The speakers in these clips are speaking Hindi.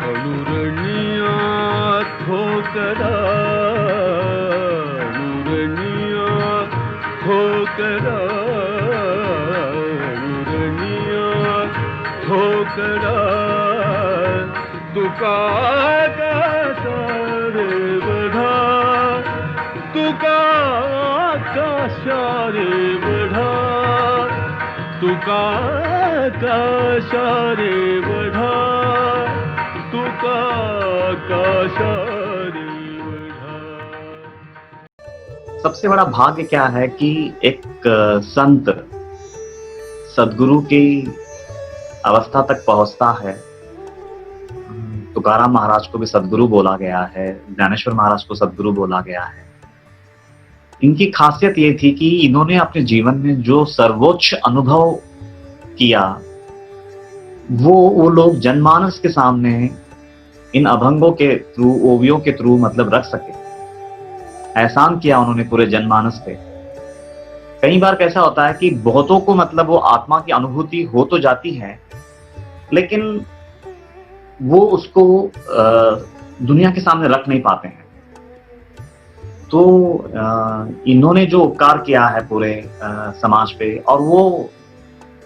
अनुरणिया ठोकरा, अनुरणिया ठोकरा, अनुरणिया ठोकरा, तुका आकाशा रे बढ़ा, तुका आकाशा रे बढ़ा, तुका आकाशा रे बढ़ा, सबसे बड़ा भाग्य क्या है कि एक संत सदगुरु की अवस्था तक पहुंचता है। तुकाराम महाराज को भी सदगुरु बोला गया है, ज्ञानेश्वर महाराज को सदगुरु बोला गया है। इनकी खासियत ये थी कि इन्होंने अपने जीवन में जो सर्वोच्च अनुभव किया वो लोग जनमानस के सामने इन अभंगों के थ्रू, ओवियों के थ्रू मतलब रख सके। एहसान किया उन्होंने पूरे जनमानस पे। कई बार कैसा होता है कि बहुतों को मतलब वो आत्मा की अनुभूति हो तो जाती है, लेकिन वो उसको दुनिया के सामने रख नहीं पाते हैं। तो इन्होंने जो उपकार किया है पूरे समाज पे, और वो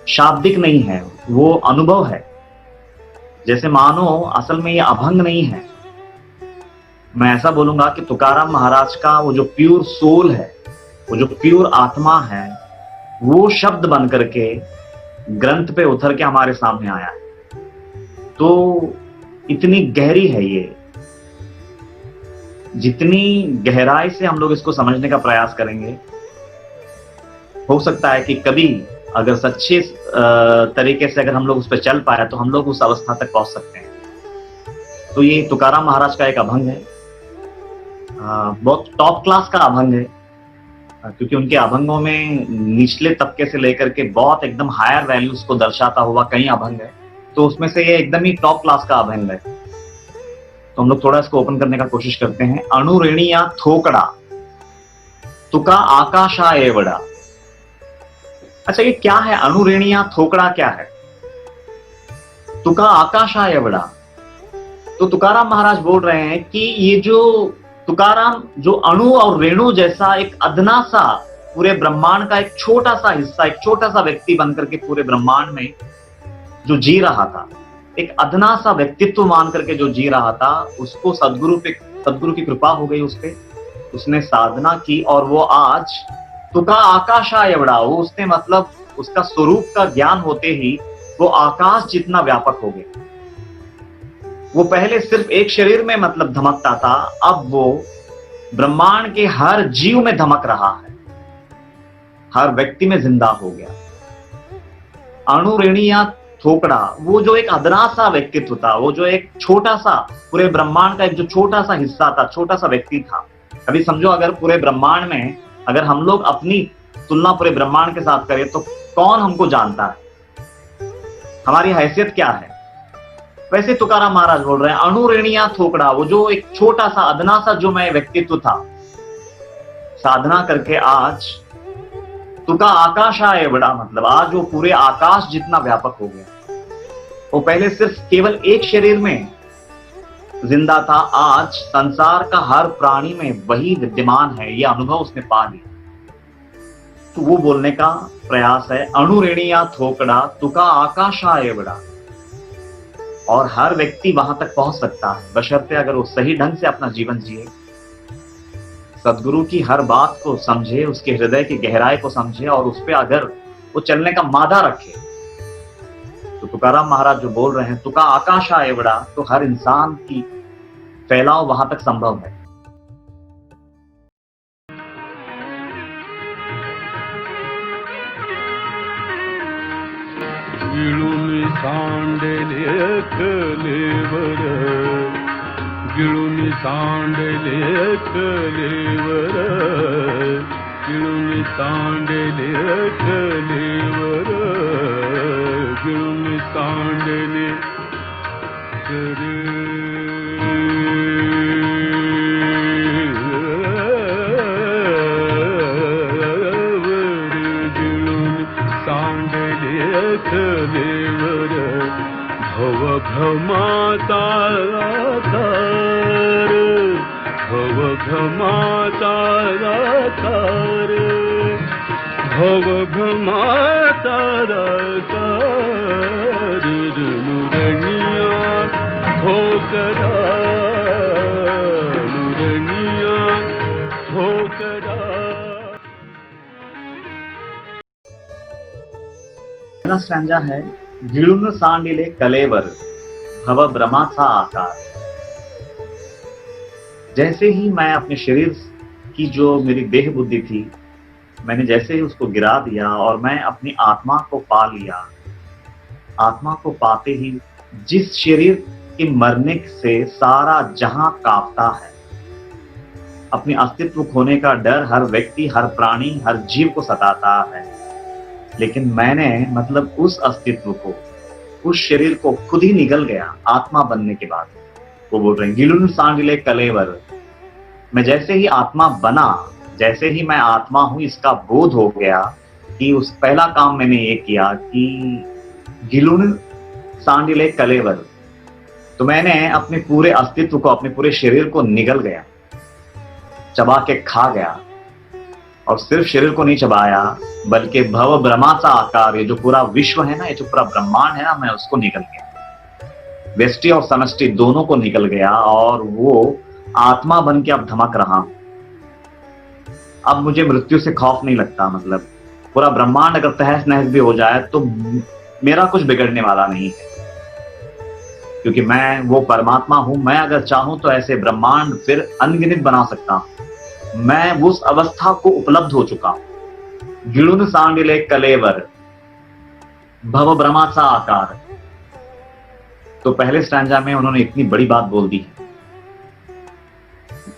शाब्दिक नहीं है, वो अनुभव है। जैसे मानो असल में ये अभंग नहीं है। मैं ऐसा बोलूंगा कि तुकाराम महाराज का वो जो प्योर सोल है, वो जो प्योर आत्मा है, वो शब्द बन करके ग्रंथ पे उतर के हमारे सामने आया है। तो इतनी गहरी है ये, जितनी गहराई से हम लोग इसको समझने का प्रयास करेंगे, हो सकता है कि कभी अगर सच्चे तरीके से अगर हम लोग उस पर चल पाए तो हम लोग उस अवस्था तक पहुंच सकते हैं। तो ये तुकाराम महाराज का एक अभंग है, बहुत टॉप क्लास का अभंग है, क्योंकि उनके अभंगों में निचले तबके से लेकर के बहुत एकदम हायर वैल्यूज को दर्शाता हुआ कई अभंग है। तो उसमें से ये एकदम ही टॉप क्लास का अभंग है। तो हम लोग थोड़ा इसको ओपन करने का कोशिश करते हैं। अणुरेणिया थोकड़ा, तुका आकाशा एवड़ा। अच्छा, ये क्या है? अणुरेणिया थोकड़ा क्या है? तुका आकाशा एवड़ा। तो तुकाराम महाराज बोल रहे हैं कि ये जो तुकाराम जो अणु और रेणु जैसा एक अदना सा पूरे ब्रह्मांड का एक छोटा सा हिस्सा, एक छोटा सा व्यक्ति बनकर के पूरे ब्रह्मांड में जो जी रहा था, एक अदना सा व्यक्तित्व मान करके जो जी रहा था, उसको सदगुरु की कृपा हो गई उस पे। उसने साधना की और वो आज तुका आकाशा एवड़ा, वो उसने मतलब उसका स्वरूप का ज्ञान होते ही वो आकाश जितना व्यापक हो गया। वो पहले सिर्फ एक शरीर में मतलब धमकता था, अब वो ब्रह्मांड के हर जीव में धमक रहा है, हर व्यक्ति में जिंदा हो गया। अणुरेणिया थोकड़ा, वो जो एक अदना सा व्यक्तित्व था, वो जो एक छोटा सा पूरे ब्रह्मांड का एक जो छोटा सा हिस्सा था, छोटा सा व्यक्ति था। अभी समझो, अगर पूरे ब्रह्मांड में अगर हम लोग अपनी तुलना पूरे ब्रह्मांड के साथ करें तो कौन हमको जानता है, हमारी हैसियत क्या है? वैसे तुकाराम महाराज बोल रहे हैं अणुरेणिया थोकड़ा, वो जो एक छोटा सा अदना सा जो मैं व्यक्तित्व था, साधना करके आज तुका आकाशा है बड़ा, मतलब आज वो पूरे आकाश जितना व्यापक हो गया। वो पहले सिर्फ केवल एक शरीर में जिंदा था, आज संसार का हर प्राणी में वही विद्यमान है, ये अनुभव उसने पा लिया। तो वो बोलने का प्रयास है अणुरेणिया थोकड़ा, तुका आकाशा है बड़ा। और हर व्यक्ति वहां तक पहुंच सकता है, बशर्ते अगर वो सही ढंग से अपना जीवन जिए, सदगुरु की हर बात को समझे, उसके हृदय की गहराई को समझे और उस पर अगर वो चलने का मादा रखे। तो तुकाराम महाराज जो बोल रहे हैं तुका आकाशा एवड़ा, तो हर इंसान की फैलाव वहां तक संभव है। गिळून सांडले कलेवर, गिळून सांडले कलेवर, गिळून सांडले कलेवर, गिळून सांडले कलेवर, भवघमाता तार, भवघमाता तार, भवघमाता तार, नुरनिया ठोकरा, नुरनिया ठोकरा. पहला स्टैंजा है, गिळून सांडिले कलेवर, भव भ्रमाचा आकार. जैसे ही मैं अपने शरीर की जो मेरी देह बुद्धि थी, मैंने जैसे ही उसको गिरा दिया और मैं अपनी आत्मा को पा लिया, आत्मा को पाते ही जिस शरीर के मरने से सारा जहां कांपता है, अपने अस्तित्व खोने का डर हर व्यक्ति, हर प्राणी, हर जीव को सताता है, लेकिन मैंने मतलब उस अस्तित्व को, उस शरीर को खुद ही निगल गया आत्मा बनने के बाद. वो बोल रहे हैं गिळून सांडिले कलेवर, मैं जैसे ही आत्मा बना, जैसे ही मैं आत्मा हूं इसका बोध हो गया कि उस पहला काम मैंने ये किया कि गिळून सांडिले कलेवर, तो मैंने अपने पूरे अस्तित्व को, अपने पूरे शरीर को निगल गया, चबा के खा गया. और सिर्फ शरीर को नहीं चबाया बल्कि भव ब्रह्माचा आकार, ये जो पूरा विश्व है ना, ये जो पूरा ब्रह्मांड है ना, मैं उसको निकल गया, व्यष्टि और समष्टि दोनों को निकल गया और वो आत्मा बन के अब धमक रहा हूं. अब मुझे मृत्यु से खौफ नहीं लगता. मतलब पूरा ब्रह्मांड अगर तहस नहस भी हो जाए तो मेरा कुछ बिगड़ने वाला नहीं है, क्योंकि मैं वो परमात्मा हूं. मैं अगर चाहूं तो ऐसे ब्रह्मांड फिर अनगिनत बना सकता हूं. मैं उस अवस्था को उपलब्ध हो चुका हूं. गिळून सांडिले कलेवर, भव भ्रमाचा आकार. तो पहले स्टैंजा में उन्होंने इतनी बड़ी बात बोल दी है.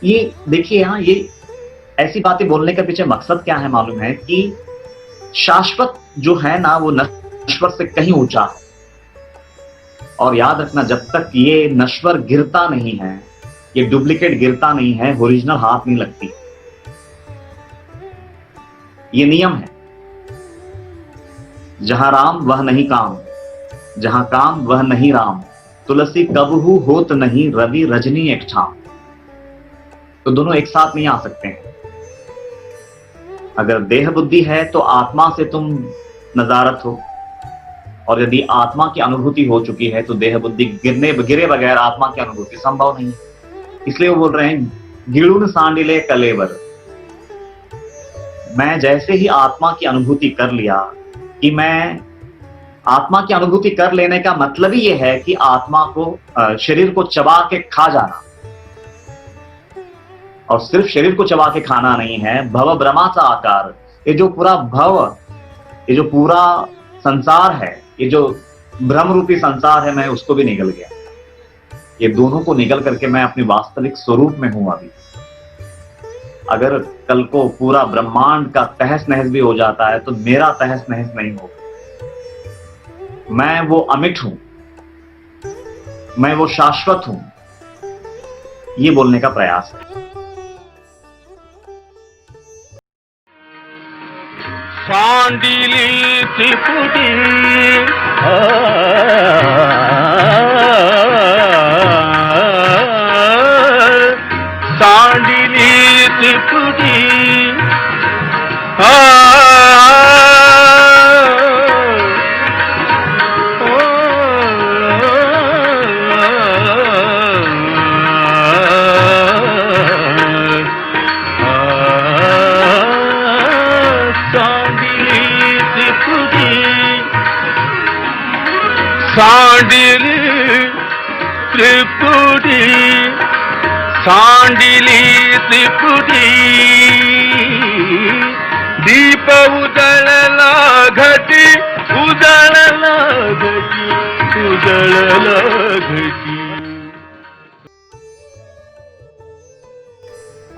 ये देखिए यहां, ये ऐसी बातें बोलने के पीछे मकसद क्या है मालूम है कि शाश्वत जो है ना वो नश्वर से कहीं ऊंचा है. और याद रखना, जब तक ये नश्वर गिरता नहीं है, ये डुप्लीकेट गिरता नहीं है, ओरिजिनल हाथ नहीं लगती. ये नियम है. जहां राम वह नहीं काम, जहां काम वह नहीं राम, तुलसी कबहू होत नहीं रवि रजनी एक ठाम. तो दोनों एक साथ नहीं आ सकते हैं. अगर देह बुद्धि है तो आत्मा से तुम नजारत हो, और यदि आत्मा की अनुभूति हो चुकी है तो देह बुद्धि गिरे बगैर आत्मा की अनुभूति संभव नहीं है. इसलिए वो बोल रहे हैं गिळून सांडिले कलेवर, मैं जैसे ही आत्मा की अनुभूति कर लिया, कि मैं आत्मा की अनुभूति कर लेने का मतलब ही यह है कि आत्मा को, शरीर को चबा के खा जाना. और सिर्फ शरीर को चबा के खाना नहीं है, भव भ्रमाचा आकार. ये जो पूरा भव, ये जो पूरा संसार है, ये जो भ्रम रूपी संसार है, मैं उसको भी निगल गया. ये दोनों को निगल करके मैं अपने वास्तविक स्वरूप में हूं अभी. अगर कल को पूरा ब्रह्मांड का तहस नहस भी हो जाता है तो मेरा तहस नहस नहीं होगा. मैं वो अमिट हूं, मैं वो शाश्वत हूं, ये बोलने का प्रयास है. सांडिली त्रिपुटी सांडिली त्रिपुटी सांडिली त्रिपुटी सांडिली त्रिपुटी दीप उजळला घटी उजळला घटी उजळला घटी.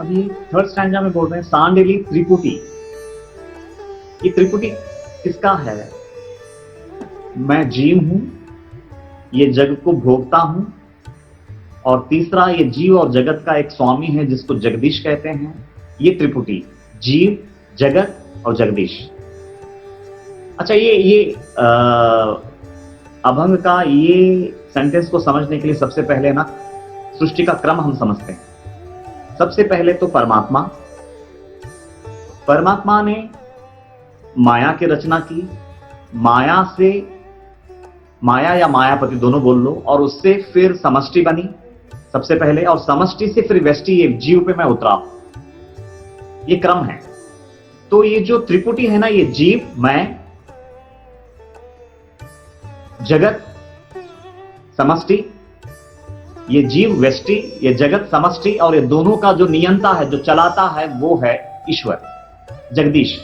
अभी थर्ड स्टैंजा में बोल रहे हैं सांडिली त्रिपुटी. ये त्रिपुटी किसका है? मैं जीव हूं, ये जग को भोगता हूं, और तीसरा ये जीव और जगत का एक स्वामी है जिसको जगदीश कहते हैं. ये त्रिपुटी, जीव, जगत और जगदीश. अच्छा, ये अभंग का ये सेंटेंस को समझने के लिए सबसे पहले ना सृष्टि का क्रम हम समझते हैं. सबसे पहले तो परमात्मा ने माया की रचना की. माया से, माया या मायापति दोनों बोल लो, और उससे फिर समष्टि बनी सबसे पहले, और समष्टि से फिर व्यष्टि, ये जीव पे मैं उतरा. ये क्रम है. तो ये जो त्रिपुटी है ना, ये जीव, मैं, जगत, समष्टि, ये जीव व्यष्टि, ये जगत समष्टि, और ये दोनों का जो नियंता है, जो चलाता है, वो है ईश्वर, जगदीश.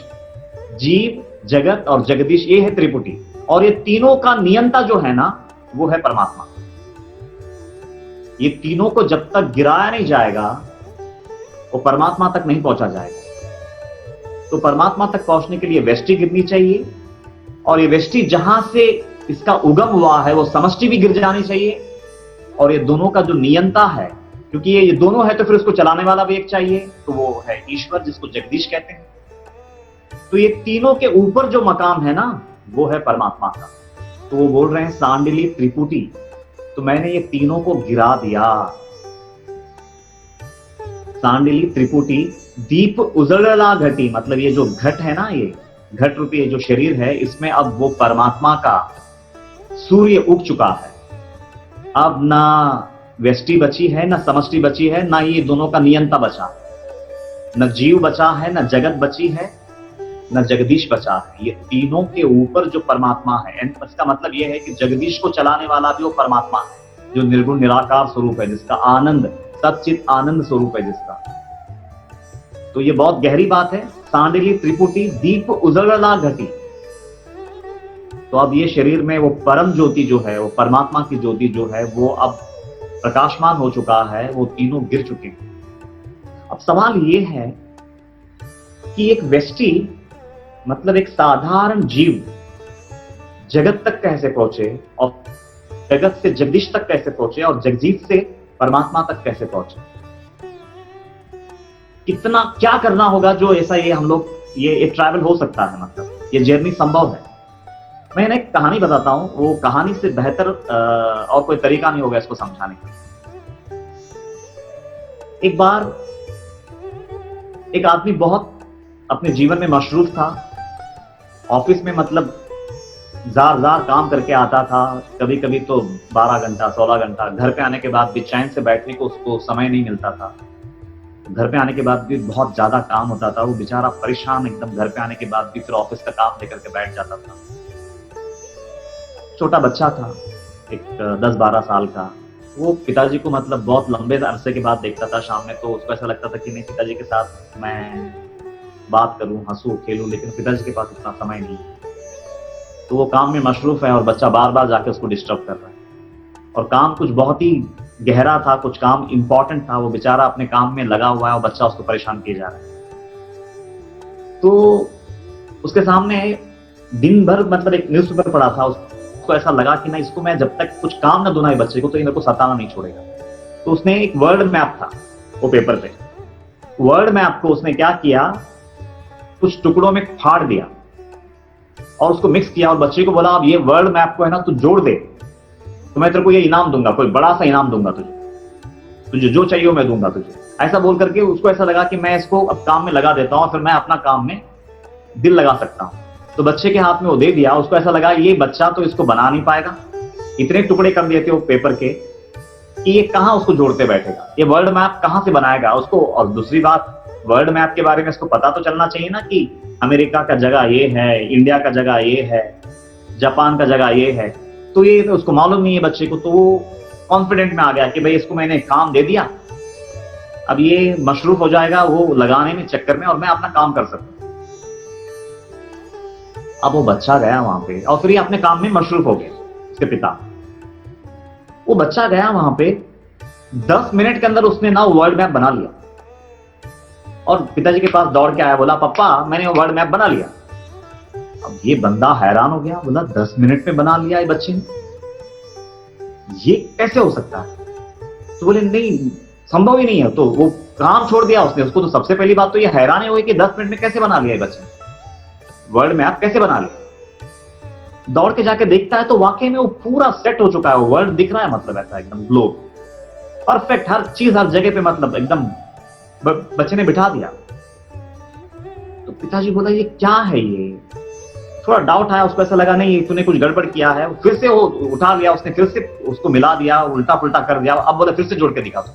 जीव, जगत और जगदीश, ये है त्रिपुटी. और ये तीनों का नियंता जो है ना, वो है परमात्मा. ये तीनों को जब तक गिराया नहीं जाएगा, वो परमात्मा तक नहीं पहुंचा जाएगा. तो परमात्मा तक पहुंचने के लिए व्यष्टि गिरनी चाहिए, और ये व्यष्टि जहां से इसका उगम हुआ है, वो समष्टि भी गिर जानी चाहिए. और ये दोनों का जो नियंता है, क्योंकि ये दोनों है तो फिर उसको चलाने वाला भी एक चाहिए, तो वो है ईश्वर, जिसको जगदीश कहते हैं. तो ये तीनों के ऊपर जो मकाम है ना, वो है परमात्मा का. तो वो बोल रहे हैं सांडिली त्रिपुटी, तो मैंने ये तीनों को गिरा दिया. सांडिली त्रिपुटी, दीप उजड़ला घटी, मतलब ये जो घट है ना, ये घट रूपी जो शरीर है, इसमें अब वो परमात्मा का सूर्य उग चुका है. अब ना व्यष्टि बची है, ना समष्टि बची है, ना ये दोनों का नियंता बचा, न जीव बचा है, न जगत बची है, न जगदीश बचा है. ये तीनों के ऊपर जो परमात्मा है, इसका मतलब ये है कि जगदीश को चलाने वाला भी वो परमात्मा है, जो निर्गुण निराकार स्वरूप है, जिसका आनंद, सच्चित आनंद स्वरूप है जिसका. तो ये बहुत गहरी बात है. सांडिली त्रिपुटी, दीप उजड़ला घटी. तो अब ये शरीर में वो परम ज्योति जो है, वो परमात्मा की ज्योति जो है, वो अब प्रकाशमान हो चुका है. वो तीनों गिर चुके हैं. अब सवाल ये है कि एक व्यष्टि, मतलब एक साधारण जीव, जगत तक कैसे पहुंचे, और जगत से जगदीश तक कैसे पहुंचे, और जगदीश से परमात्मा तक कैसे पहुंचे. कितना क्या करना होगा जो ऐसा ये हम लोग ये ट्रैवल हो सकता है, मतलब ये जर्नी संभव है. मैं एक कहानी बताता हूं. वो कहानी से बेहतर और कोई तरीका नहीं होगा इसको समझाने का. एक बार एक आदमी बहुत अपने जीवन में मशरूफ था. ऑफिस में मतलब जार काम करके आता था. कभी कभी तो 12 घंटा 16 घंटा. घर पे आने के बाद भी चैन से बैठने को उसको समय नहीं मिलता था. घर पे आने के बाद भी बहुत ज्यादा काम होता था. वो बेचारा परेशान एकदम. घर पे आने के बाद भी फिर ऑफिस का काम लेकर के बैठ जाता था. छोटा बच्चा था, एक 10-12 साल का. वो पिताजी को मतलब बहुत लंबे अरसे के बाद देखता था शाम में. तो उसको ऐसा लगता था कि नहीं, पिताजी के साथ मैं बात करूं, हंसूं, खेलूं, लेकिन पिताजी के पास इतना समय नहीं. तो वो काम में मशरूफ है, और बच्चा बार बार जाके उसको डिस्टर्ब कर रहा है. और काम कुछ बहुत ही गहरा था, कुछ काम इंपॉर्टेंट था. वो बेचारा अपने काम में लगा हुआ है, और बच्चा उसको परेशान किए जा रहा है. तो उसके सामने दिन भर मतलब एक न्यूज़पेपर पड़ा था. उसको ऐसा लगा कि ना, इसको मैं जब तक कुछ काम ना दूं बच्चे को, तो ये मेरे को सताना नहीं छोड़ेगा. तो उसने एक वर्ड मैप था वो पेपर पे. वर्ड मैप को उसने क्या किया, कुछ टुकड़ों में फाड़ दिया और उसको मिक्स किया, और बच्चे को बोला, अब ये वर्ड मैप को है ना तू जोड़ दे, तो मैं तेरे को ये इनाम दूंगा, कोई बड़ा सा इनाम दूंगा तुझे जो चाहिए मैं दूंगा तुझे. ऐसा बोल करके उसको ऐसा लगा कि मैं इसको अब काम में लगा देता हूं, फिर मैं अपना काम में दिल लगा सकता हूं. तो बच्चे के हाथ में वो दे दिया. उसको ऐसा लगा ये बच्चा तो इसको बना नहीं पाएगा. इतने टुकड़े कर दिए थे वो पेपर के कि ये कहां उसको जोड़ते बैठेगा, ये वर्ल्ड मैप कहां से बनाएगा उसको. और दूसरी बात, वर्ल्ड मैप के बारे में इसको पता तो चलना चाहिए ना कि अमेरिका का जगह ये है, इंडिया का जगह ये है, जापान का जगह ये है. तो ये उसको मालूम नहीं है बच्चे को. तो वो कॉन्फिडेंट में आ गया कि भाई इसको मैंने काम दे दिया, अब ये मशरूफ हो जाएगा वो लगाने में चक्कर में, और मैं अपना काम कर सकता. अब वो बच्चा गया वहां पे और फिर ये अपने काम में मशरूफ हो गया. उसके पिता। वो बच्चा गया वहां पे, 10 मिनट के अंदर उसने ना वर्ल्ड मैप बना लिया और पिताजी के पास दौड़ के आया, बोला पापा मैंने वर्ल्ड मैप बना लिया। अब ये बंदा हैरान हो गया, बोला 10 मिनट में बना लिया ये बच्चे ने, ये कैसे हो सकता है? तो बोले नहीं, संभव ही नहीं है। तो वो काम छोड़ दिया उसने। उसको तो सबसे पहली बात तो ये हैरानी हुई कि 10 मिनट में कैसे बना लिया ये बच्चे ने, वर्ल्ड मैप कैसे बना लिया। दौड़ के जाके देखता है तो वाकई में वो पूरा सेट हो चुका है, वो वर्ल्ड दिख रहा है, मतलब ऐसा एकदम ग्लोब परफेक्ट, हर चीज हर जगह पे, मतलब एकदम बच्चे ने बिठा दिया। तो पिताजी बोला ये क्या है? ये थोड़ा डाउट आया उसको, ऐसा लगा नहीं तूने कुछ गड़बड़ किया है। फिर से वो उठा लिया उसने, फिर से उसको मिला दिया, उल्टा पुल्टा कर दिया। अब बोला फिर से जोड़ के दिखा दो।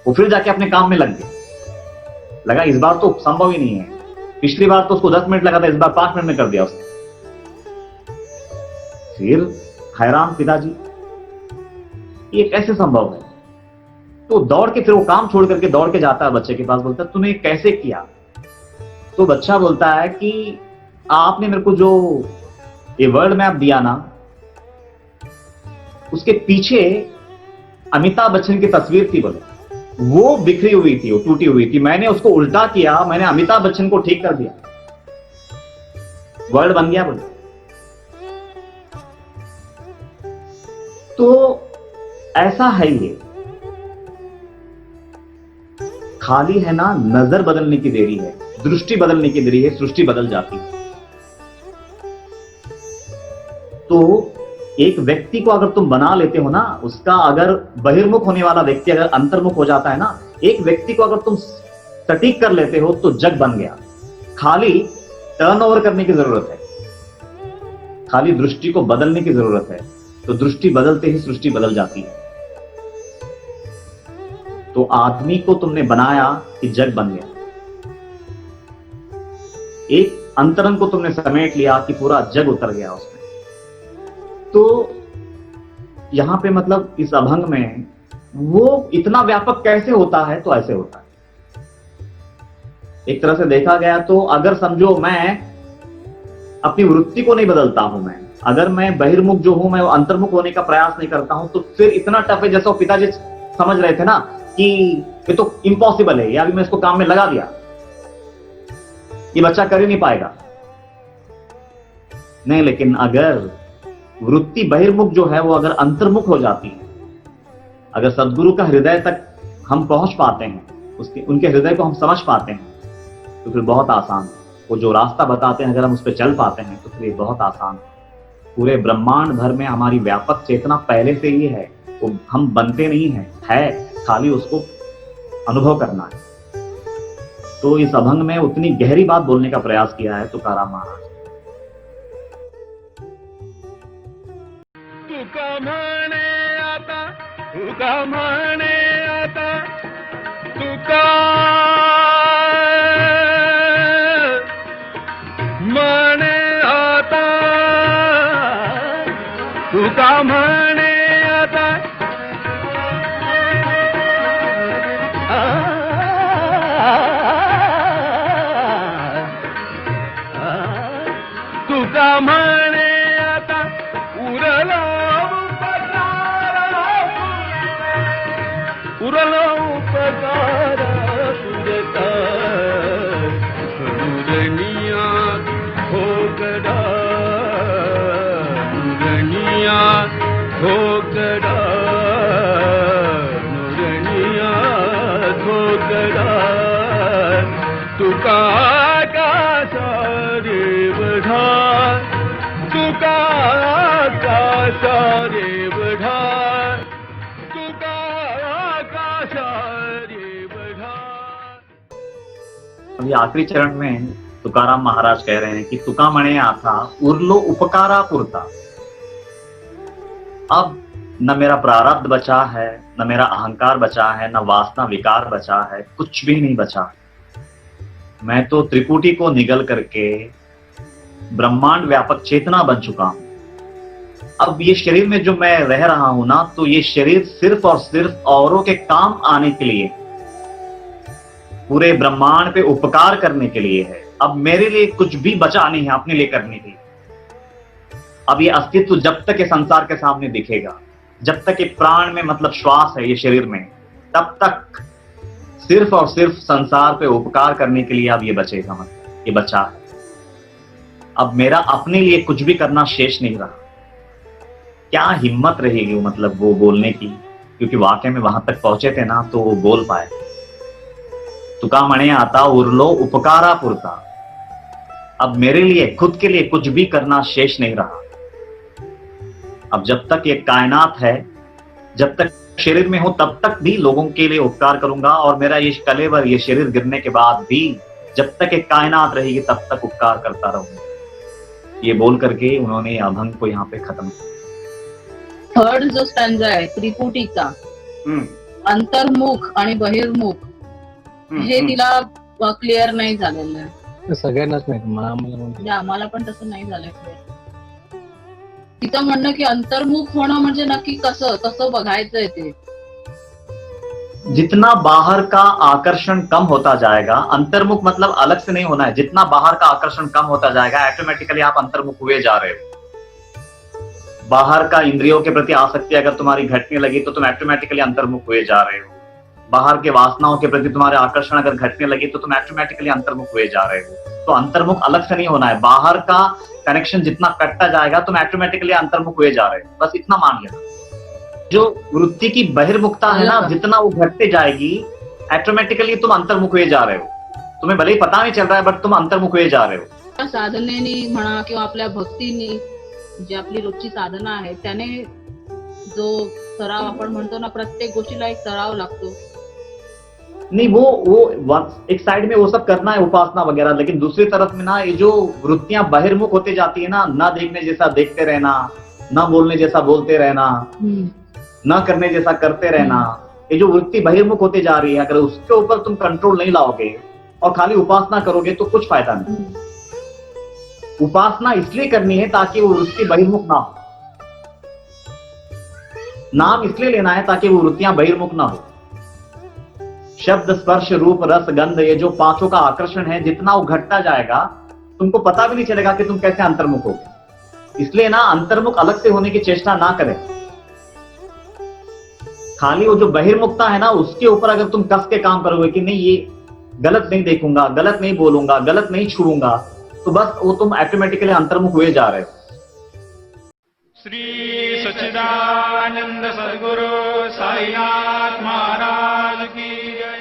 वो फिर जाके अपने काम में लग गया, लगा इस बार तो संभव ही नहीं है। पिछली बार तो उसको 10 मिनट लगा था, इस बार 5 मिनट में कर दिया उसने। फिर हैरान पिताजी, ये कैसे संभव है? तो दौड़ के, फिर वो काम छोड़ करके दौड़ के जाता है बच्चे के पास, बोलता है तूने कैसे किया? तो बच्चा बोलता है कि आपने मेरे को जो ये वर्ल्ड मैप दिया ना, उसके पीछे अमिताभ बच्चन की तस्वीर थी, बोले वो बिखरी हुई थी, वो टूटी हुई थी, मैंने उसको उल्टा किया, मैंने अमिताभ बच्चन को ठीक कर दिया, वर्ल्ड बन गया, बोले। तो ऐसा है ये, खाली है ना नजर बदलने की देरी है, दृष्टि बदलने की देरी है, सृष्टि बदल जाती है। तो एक व्यक्ति को अगर तुम बना लेते हो ना, उसका अगर बहिर्मुख होने वाला व्यक्ति अगर अंतर्मुख हो जाता है ना, एक व्यक्ति को अगर तुम सटीक कर लेते हो तो जग बन गया। खाली टर्नओवर करने की जरूरत है, खाली दृष्टि को बदलने की जरूरत है। तो दृष्टि बदलते ही सृष्टि बदल जाती है। तो आदमी को तुमने बनाया कि जग बन गया, एक अंतरंग को तुमने समेट लिया कि पूरा जग उतर गया उसमें। तो यहां पे मतलब इस अभंग में वो इतना व्यापक कैसे होता है? तो ऐसे होता है। एक तरह से देखा गया तो अगर समझो मैं अपनी वृत्ति को नहीं बदलता हूं, मैं अगर मैं बहिर्मुख जो हूं, मैं अंतर्मुख होने का प्रयास नहीं करता हूं, तो फिर इतना टफ है। जैसा पिताजी समझ रहे थे ना कि ये तो इम्पॉसिबल है, या अभी मैं इसको काम में लगा दिया, ये बच्चा कर ही नहीं पाएगा। नहीं, लेकिन अगर वृत्ति बहिर्मुख जो है वो अगर अंतर्मुख हो जाती है, अगर सदगुरु का हृदय तक हम पहुंच पाते हैं, उनके हृदय को हम समझ पाते हैं, तो फिर बहुत आसान है। वो जो रास्ता बताते हैं अगर हम उस पर चल पाते हैं तो फिर ये बहुत आसान है। पूरे ब्रह्मांड भर में हमारी व्यापक चेतना पहले से ही है, वो हम बनते नहीं है, खाली उसको अनुभव करना है। तो इस अभंग में उतनी गहरी बात बोलने का प्रयास किया है तुकाराम महाराज। तुका म्हणे आता, तुका म्हणे आता, तुका म्हणे आता, तुका म्हणे आता, तुका म्हणे आता उरला उरलो उपकार पुरता नुरनिया ठोकड़ा, नुरनिया ठोकड़ा, नुरनिया ठोकड़ा, तुका का सारे बढ़ा, तुका का सारे बढ़ा, अभी आखिरी चरण में तुकाराम महाराज कह रहे हैं कि तुका मणे आता उरलो उपकारा पुरता। अब न मेरा प्रारब्ध बचा है, न मेरा अहंकार बचा है, न वासना विकार बचा है, कुछ भी नहीं बचा। मैं तो त्रिपुटी को निगल करके ब्रह्मांड व्यापक चेतना बन चुका हूं। अब ये शरीर में जो मैं रह रहा हूं ना, तो ये शरीर सिर्फ और सिर्फ औरों के काम आने के लिए, पूरे ब्रह्मांड पे उपकार करने के लिए है। अब मेरे लिए कुछ भी बचा नहीं है अपने लिए करने के लिए। अब ये अस्तित्व जब तक ये संसार के सामने दिखेगा, जब तक ये प्राण में मतलब श्वास है ये शरीर में, तब तक सिर्फ और सिर्फ संसार पे उपकार करने के लिए अब ये बचेगा, मतलब ये बचा है। अब मेरा अपने लिए कुछ भी करना शेष नहीं रहा। क्या हिम्मत रहेगी मतलब वो बोलने की, क्योंकि वाकई में वहां तक पहुंचे थे ना तो वो बोल पाए। तुका म्हणे आता उरलो उपकारा पुरता। अब मेरे लिए खुद के लिए कुछ भी करना शेष नहीं रहा। अब जब तक ये कायनात है, जब तक शरीर में हूं, तब तक भी लोगों के लिए उपकार करूंगा, और मेरा ये कलेवर, ये शरीर गिरने के बाद भी जब तक ये कायनात रहेगी तब तक उपकार करता रहूंगा। ये बोल करके उन्होंने अभंग को यहाँ पे खत्म किया। थर्ड जो स्टँजा आहे त्रिपुटीचा, अंतर्मुख आणि बहिर्मुख, हे तिला क्लिअर नाही झालेलं आहे. सगळ्यांनाच नाही, मला आम्हाला पण तसं नाही झालं क्लिअर. तिचं म्हणणं की अंतर्मुख होणं म्हणजे नक्की कसं बघायचंय ते. जितना बाहर का आकर्षण कम होता जाएगा, अंतर्मुख मतलब अलग से नहीं होना है, जितना बाहर का आकर्षण कम होता जाएगा ऑटोमेटिकली आप अंतर्मुख हुए जा रहे हो। बाहर का इंद्रियों के प्रति आसक्ति अगर तुम्हारी घटने लगी तो तुम ऑटोमेटिकली अंतर्मुख हुए जा रहे हो। बाहर के वासनाओं के प्रति तुम्हारे आकर्षण अगर घटने लगी तो तुम ऑटोमेटिकली अंतर्मुख हुए जा रहे हो। तो अंतर्मुख अलग से नहीं होना है, बाहर का कनेक्शन जितना कटता जाएगा तुम ऑटोमेटिकली अंतर्मुख हुए जा रहे हो, बस इतना मान लेना। जो वृत्ति की बहिर्मुखता है ना, जितना वो घटते जाएगी ऑटोमेटिकली तुम अंतर्मुख हुए जा रहे हो। तुम्हें भले ही पता नहीं चल रहा है बट तुम अंतर्मुख हुए जा रहे हो। साधनेनी म्हणा किंवा आपल्या भक्तीनी, जी आपली रोजची साधना आहे, त्याने जो सराव आपण म्हणतो ना, प्रत्येक गोष्टीला एक सराव लागतो. नहीं वो एक साइड में वो सब करना है, उपासना वगैरह, लेकिन दूसरी तरफ में ना ये जो वृत्तियां बहिर्मुख होते जाती है ना देखने जैसा देखते रहना, ना बोलने जैसा बोलते रहना, ना करने जैसा करते रहना, ये जो वृत्ति बहिर्मुख होते जा रही है, अगर उसके ऊपर तुम कंट्रोल नहीं लाओगे और खाली उपासना करोगे तो कुछ फायदा नहीं। उपासना इसलिए करनी है ताकि वो वृत्ति बहिर्मुख ना हो, नाम इसलिए लेना है ताकि वो वृत्तियां बहिर्मुख ना हो। शब्द स्पर्श रूप रस गंध, ये जो पांचों का आकर्षण है, जितना वो घटता जाएगा तुमको पता भी नहीं चलेगा कि तुम कैसे अंतर्मुख हो। इसलिए ना अंतर्मुख अलग से होने की चेष्टा ना करें, खाली वो जो बहिर्मुखता है ना उसके ऊपर अगर तुम कस के काम करोगे कि नहीं ये गलत नहीं देखूंगा, गलत नहीं बोलूंगा, गलत नहीं छूऊंगा, तो बस वो तुम ऑटोमेटिकली अंतर्मुख हुए जा रहे हो। श्री सच्चिदानंद सद्गुरु साईनाथ महाराज की जय।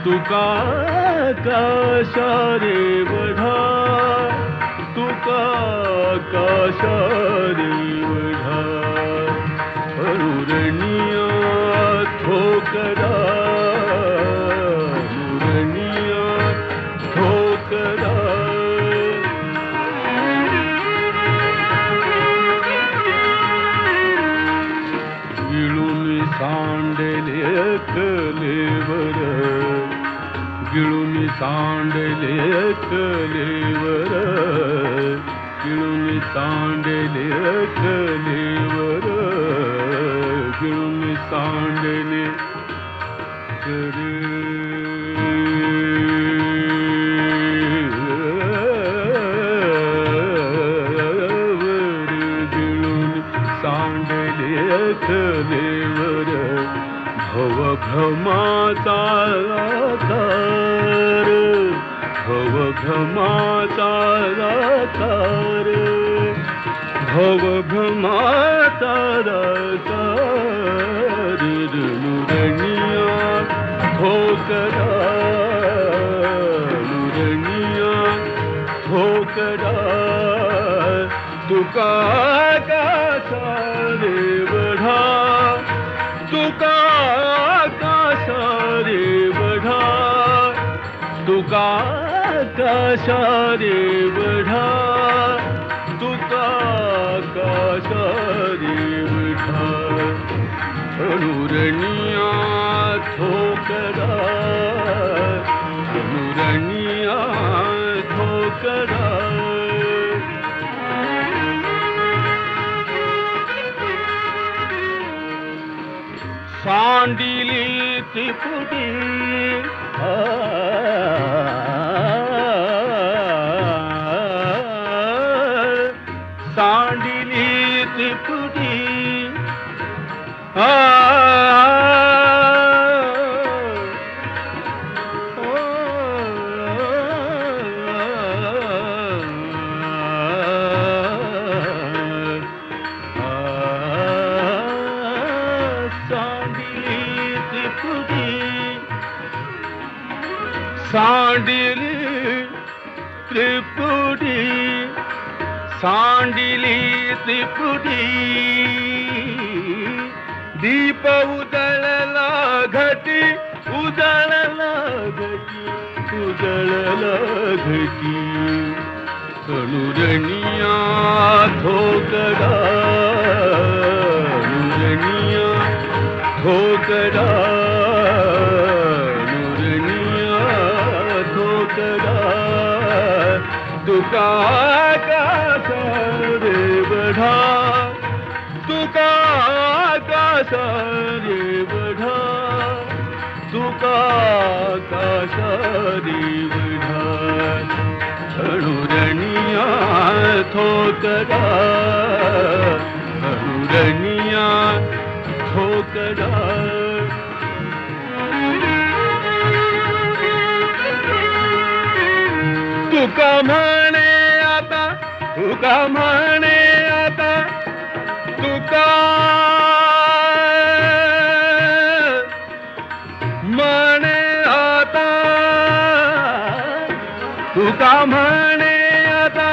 तुका काशारे बढ़ा, तुका काशारे बढ़ा, अनुरणिया ठोकरा, अनुरणिया ठोकरा। गिळून सांडले कलेवर, गिळून सांडले कलेवर, गिळून सांडले कलेवर, गिळून सांडले करे। गिळून सांडले कलेवर, भवभ्रमाचा आकार, भवभ्रमाचा आकार, भवभ्रमाचा आकार, अनुरणिया ठोकरा, तुका आकाशा रे बढा तुका आकाशा रे बढा तुका आकाशा रे बढा तुका आकाशा रे बढा अनुरणिया ठोकरा अनुरणिया ठोकरा सांडिली त्रिपुटी सांडिली त्रिपुटी सांडिली त्रिपुटी सांडिली त्रिपुटी दीप उजळला घटी उजळला घटी उजळला घटी अनुरणिया ठोकरा अनुरणिया ठोकरा तुका आकाशा रे बढा तुका आकाशा रे बढा तुका आकाशा रे बढा अनुरणिया ठोकरा अनुरणिया ठोकरा तुका म्हणे आता तुका म्हणे आता तुका म्हणे आता तुका म्हणे आता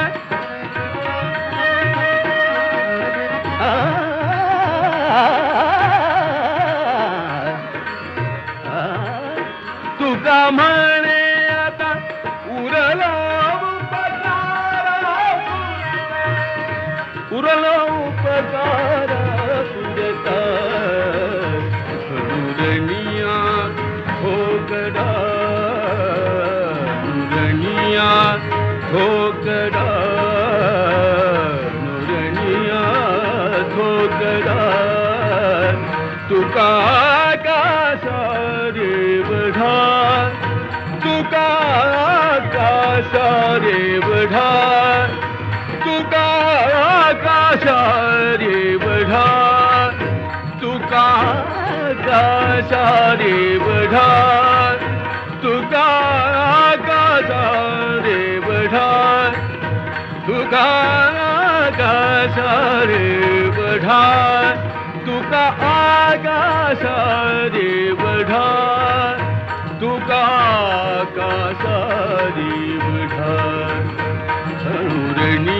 तुका म्हणे आता उरला उरला उपकार पुरता अनुरणिया ठोकरा अनुरणिया ठोकरा अनुरणिया ठोकरा तुका आकाशा रे बढा तुका आकाशा रे बढा तुका आकाशा रे बढा तुका आकाशा रे बढा तुका आकाशा रे बढा तुका आकाशा रे बढा तुका आकाशा रे बढा तुका आकाशा रे बढा अनुरणिया